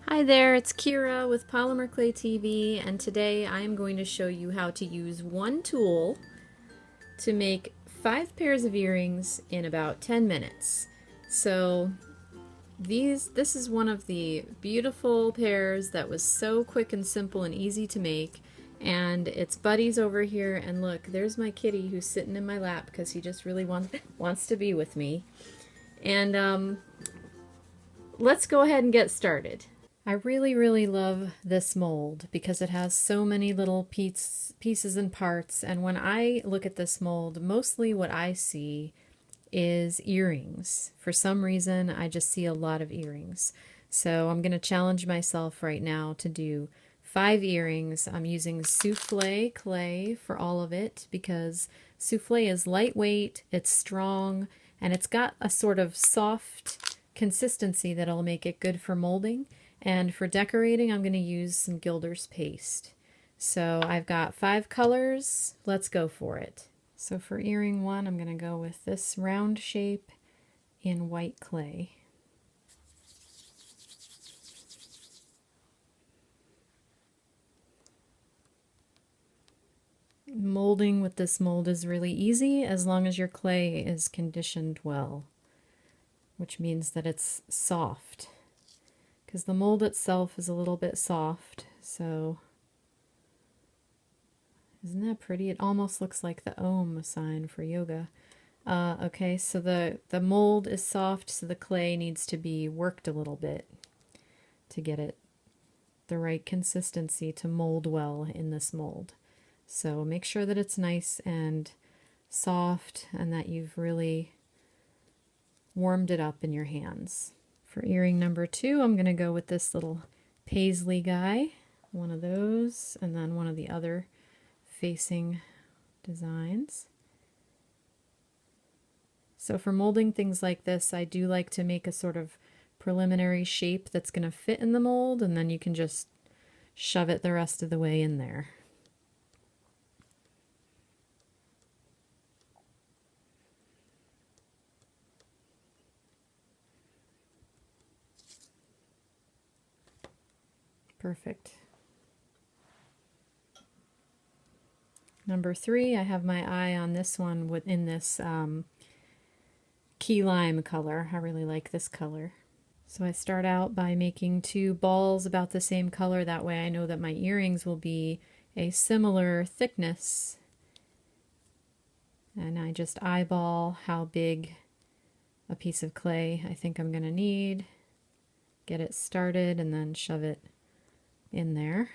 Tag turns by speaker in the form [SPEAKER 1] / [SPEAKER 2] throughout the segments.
[SPEAKER 1] Hi there, it's Kira with Polymer Clay TV, and today I am going to show you how to use one tool to make 5 pairs of earrings in about 10 minutes. So this is one of the beautiful pairs that was so quick and simple and easy to make, and it's Buddy's over here, and look, there's my kitty who's sitting in my lap because he just really wants to be with me. And let's go ahead and get started. I really love this mold because it has so many little pieces and parts, and when I look at this mold, mostly what I see is earrings. For some reason, I just see a lot of earrings. So I'm going to challenge myself right now to do 5 earrings. I'm using souffle clay for all of it because souffle is lightweight, it's strong, and it's got a sort of soft consistency that'll make it good for molding. And for decorating, I'm going to use some Gilder's paste. So I've got 5 colors. Let's go for it. So for earring 1, I'm going to go with this round shape in white clay. Molding with this mold is really easy as long as your clay is conditioned well, which means that it's soft, because the mold itself is a little bit soft. So isn't that pretty? It almost looks like the Om sign for yoga. Okay, so the mold is soft, so the clay needs to be worked a little bit to get it the right consistency to mold well in this mold. So make sure that it's nice and soft and that you've really warmed it up in your hands. For earring number 2, I'm going to go with this little paisley guy, one of those, and then one of the other facing designs. So for molding things like this, I do like to make a sort of preliminary shape that's going to fit in the mold, and then you can just shove it the rest of the way in there. Perfect. Number 3, I have my eye on this one within this key lime color. I really like this color. So I start out by making 2 balls about the same color. That way I know that my earrings will be a similar thickness. And I just eyeball how big a piece of clay I think I'm going to need. Get it started and then shove it in there.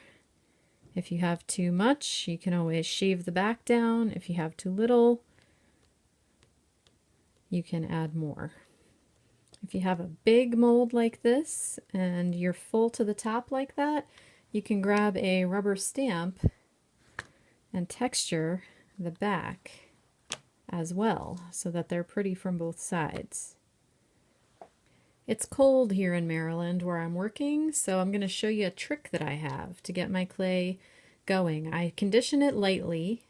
[SPEAKER 1] If you have too much, you can always shave the back down. If you have too little, you can add more. If you have a big mold like this and you're full to the top like that, you can grab a rubber stamp and texture the back as well so that they're pretty from both sides. It's cold here in Maryland where I'm working, so I'm going to show you a trick that I have to get my clay going. I condition it lightly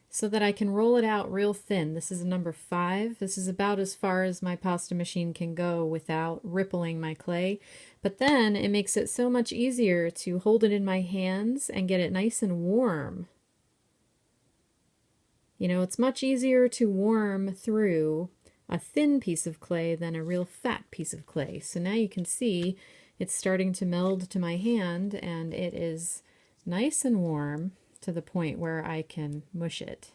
[SPEAKER 1] so that I can roll it out real thin. This is a number 5. This is about as far as my pasta machine can go without rippling my clay. But then it makes it so much easier to hold it in my hands and get it nice and warm. You know, it's much easier to warm through a thin piece of clay than a real fat piece of clay. So now you can see it's starting to meld to my hand, and it is nice and warm to the point where I can mush it.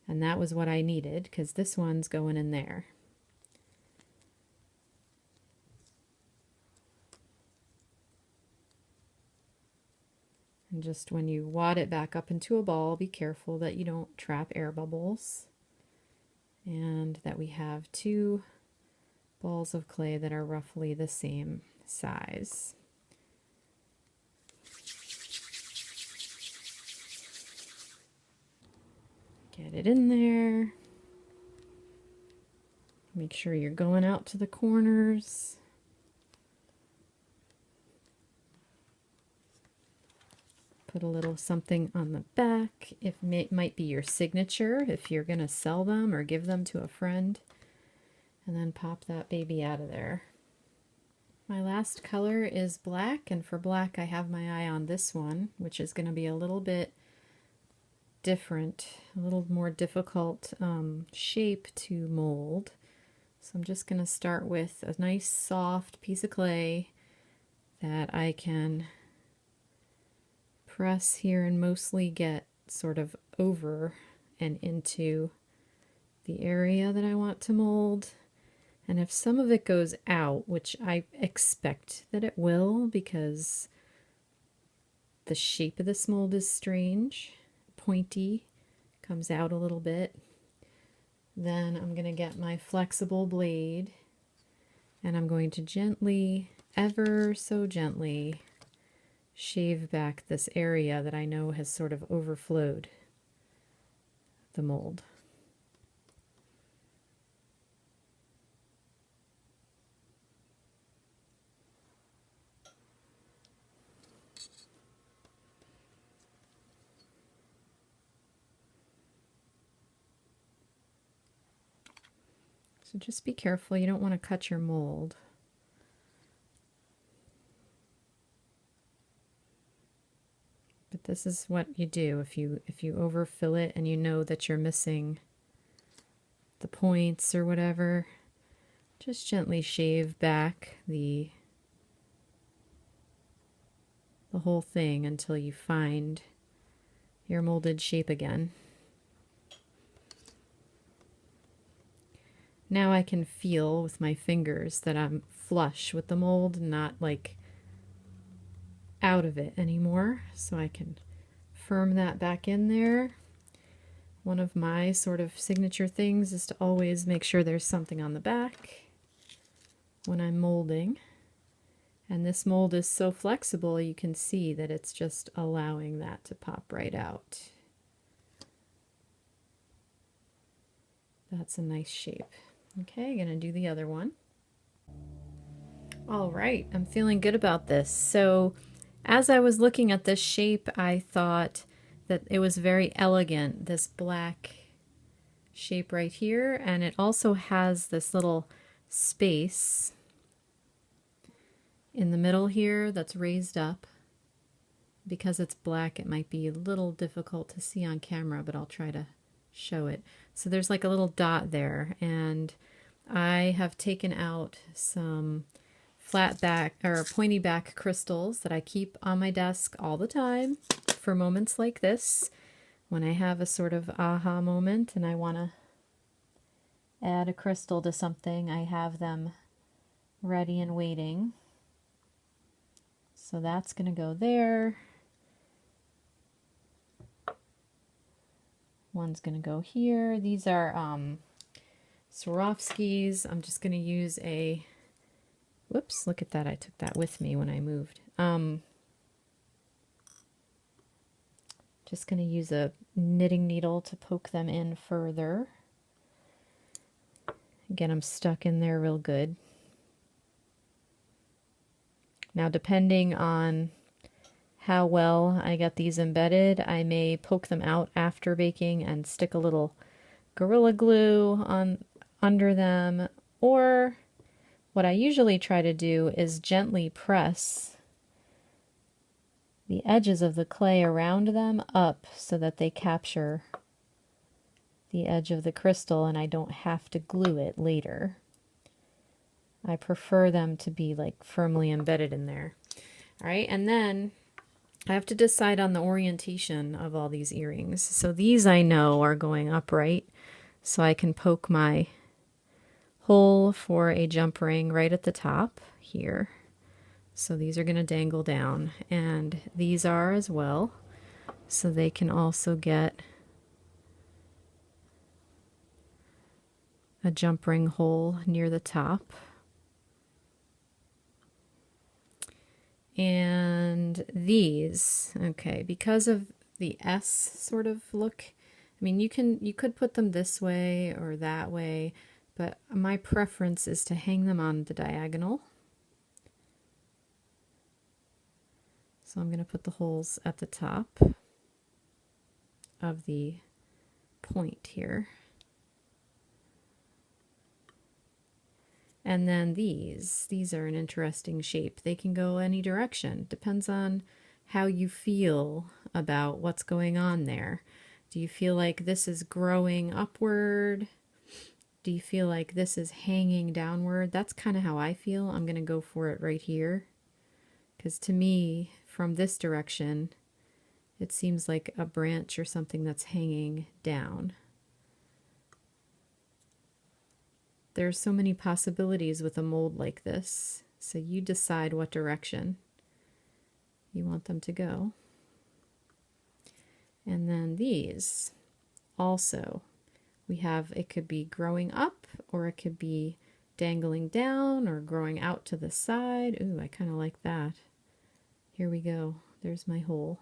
[SPEAKER 1] And that was what I needed, because this one's going in there. And just when you wad it back up into a ball, be careful that you don't trap air bubbles. And that we have 2 balls of clay that are roughly the same size. Get it in there. Make sure you're going out to the corners. Put a little something on the back. It might be your signature if you're going to sell them or give them to a friend. And then pop that baby out of there. My last color is black, and for black I have my eye on this one, which is going to be a little bit different, a little more difficult shape to mold. So I'm just going to start with a nice soft piece of clay that I can press here and mostly get sort of over and into the area that I want to mold. And if some of it goes out, which I expect that it will because the shape of this mold is strange, pointy, comes out a little bit, then I'm going to get my flexible blade and I'm going to gently, ever so gently, shave back this area that I know has sort of overflowed the mold. So just be careful, you don't want to cut your mold. But this is what you do if you overfill it and you know that you're missing the points or whatever. Just gently shave back the whole thing until you find your molded shape again. Now I can feel with my fingers that I'm flush with the mold, not like out of it anymore. So I can firm that back in there. One of my sort of signature things is to always make sure there's something on the back when I'm molding. And this mold is so flexible, you can see that it's just allowing that to pop right out. That's a nice shape. Okay, gonna do the other one. All right, I'm feeling good about this. So as I was looking at this shape, I thought that it was very elegant, this black shape right here, and it also has this little space in the middle here that's raised up. Because it's black, it might be a little difficult to see on camera, but I'll try to show it. So there's like a little dot there, and I have taken out some flat back or pointy back crystals that I keep on my desk all the time for moments like this when I have a sort of aha moment and I want to add a crystal to something. I have them ready and waiting. So that's going to go there. One's going to go here. These are Swarovskis. I'm just going to use a, whoops, look at that. I took that with me when I moved. Just going to use a knitting needle to poke them in further. Again, I'm stuck in there real good. Now, depending on how well I get these embedded, I may poke them out after baking and stick a little Gorilla Glue on under them, or what I usually try to do is gently press the edges of the clay around them up so that they capture the edge of the crystal and I don't have to glue it later. I prefer them to be like firmly embedded in there. All right, and then I have to decide on the orientation of all these earrings. So these I know are going upright, so I can poke my hole for a jump ring right at the top here. So these are going to dangle down, and these are as well, so they can also get a jump ring hole near the top. And these, okay, because of the S sort of look, I mean, you could put them this way or that way, but my preference is to hang them on the diagonal. So I'm going to put the holes at the top of the point here. And then these are an interesting shape. They can go any direction. Depends on how you feel about what's going on there. Do you feel like this is growing upward? Do you feel like this is hanging downward? That's kind of how I feel. I'm going to go for it right here. Because to me, from this direction, it seems like a branch or something that's hanging down. There's so many possibilities with a mold like this. So you decide what direction you want them to go. And then these also, we have, it could be growing up, or it could be dangling down, or growing out to the side. Ooh, I kind of like that. Here we go. There's my hole.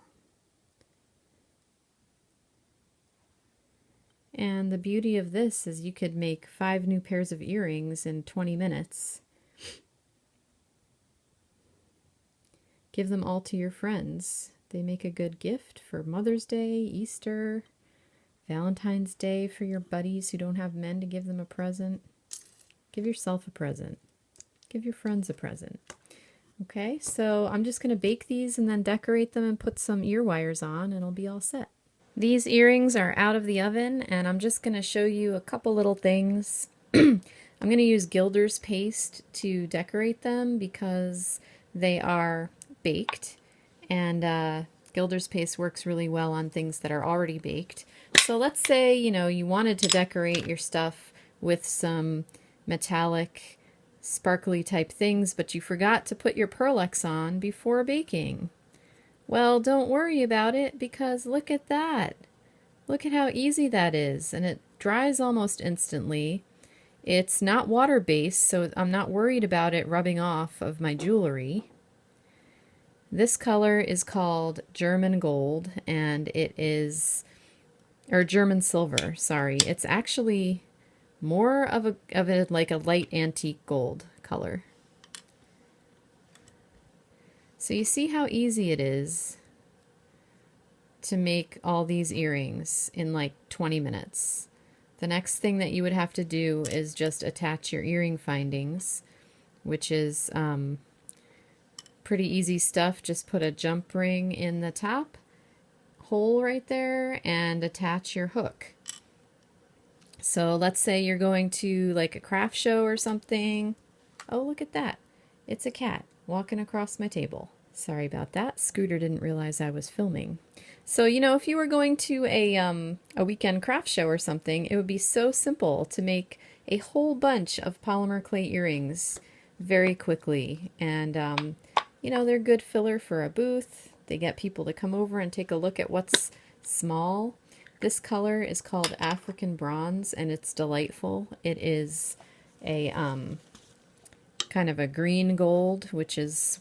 [SPEAKER 1] And the beauty of this is you could make 5 new pairs of earrings in 20 minutes. Give them all to your friends. They make a good gift for Mother's Day, Easter, Valentine's Day, for your buddies who don't have men to give them a present. Give yourself a present. Give your friends a present. Okay, so I'm just going to bake these and then decorate them and put some ear wires on, and it'll be all set. These earrings are out of the oven, and I'm just going to show you a couple little things. I'm going to use Gilder's paste to decorate them because they are baked, and Gilder's paste works really well on things that are already baked. So let's say, you know, you wanted to decorate your stuff with some metallic, sparkly type things, but you forgot to put your Pearl-Ex on before baking. Well, don't worry about it, because look at that. Look at how easy that is, and it dries almost instantly. It's not water-based, so I'm not worried about it rubbing off of my jewelry. This color is called German Gold, and it is, or German Silver, sorry. It's actually more of a like a light antique gold color. So you see how easy it is to make all these earrings in like 20 minutes. The next thing that you would have to do is just attach your earring findings, which is pretty easy stuff. Just put a jump ring in the top hole right there and attach your hook. So let's say you're going to like a craft show or something. Oh, look at that. It's a cat walking across my table. Sorry about that. Scooter didn't realize I was filming. So, you know, if you were going to a weekend craft show or something, it would be so simple to make a whole bunch of polymer clay earrings very quickly. And, you know, they're good filler for a booth. They get people to come over and take a look at what's small. This color is called African Bronze, and it's delightful. It is a kind of a green gold, which is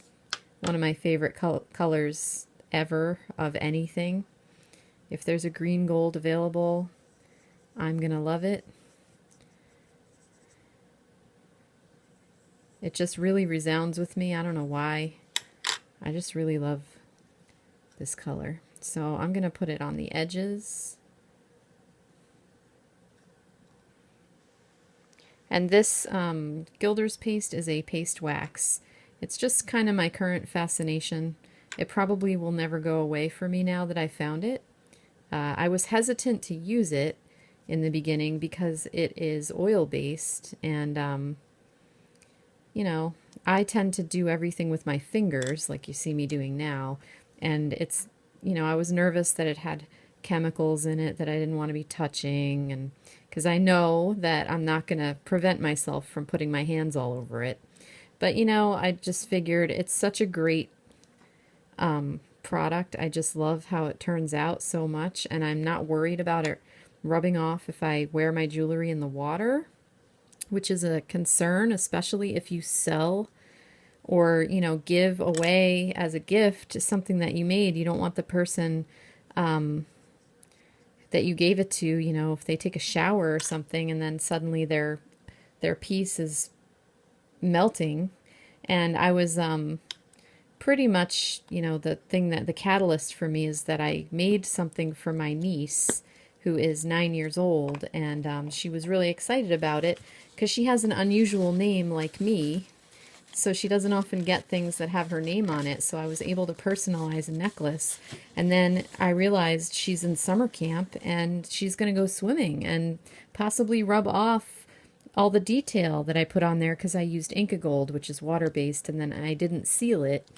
[SPEAKER 1] one of my favorite colors ever of anything. If there's a green gold available, I'm gonna love it. It just really resounds with me. I don't know why. I just really love this color. So I'm gonna put it on the edges. And this Gilder's paste is a paste wax. It's just kind of my current fascination. It probably will never go away for me now that I found it. I was hesitant to use it in the beginning because it is oil-based, and you know, I tend to do everything with my fingers like you see me doing now, and it's, you know, I was nervous that it had chemicals in it that I didn't want to be touching, and because I know that I'm not going to prevent myself from putting my hands all over it. But, you know, I just figured it's such a great product. I just love how it turns out so much, and I'm not worried about it rubbing off if I wear my jewelry in the water, which is a concern, especially if you sell or, you know, give away as a gift something that you made. You don't want the person that you gave it to, you know, if they take a shower or something and then suddenly their piece is melting. And I was pretty much, you know, the thing that the catalyst for me is that I made something for my niece who is 9 years old, and she was really excited about it because she has an unusual name like me, so she doesn't often get things that have her name on it. So I was able to personalize a necklace, and then I realized she's in summer camp and she's going to go swimming and possibly rub off all the detail that I put on there because I used Inca Gold, which is water-based, and then I didn't seal it.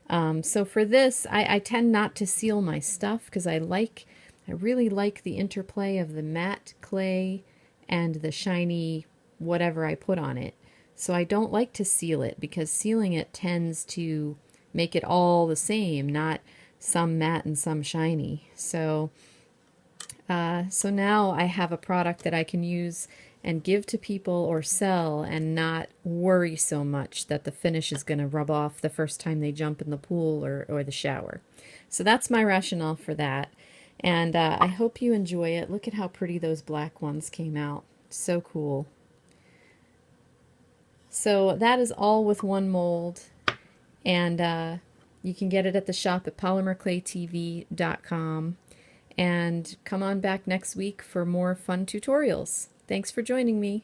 [SPEAKER 1] So for this, I tend not to seal my stuff because I really like the interplay of the matte clay and the shiny whatever I put on it. So I don't like to seal it because sealing it tends to make it all the same, not some matte and some shiny. So now I have a product that I can use and give to people or sell and not worry so much that the finish is going to rub off the first time they jump in the pool or the shower. So that's my rationale for that. And I hope you enjoy it. Look at how pretty those black ones came out. So cool. So that is all with one mold. And you can get it at the shop at polymerclaytv.com. And come on back next week for more fun tutorials. Thanks for joining me.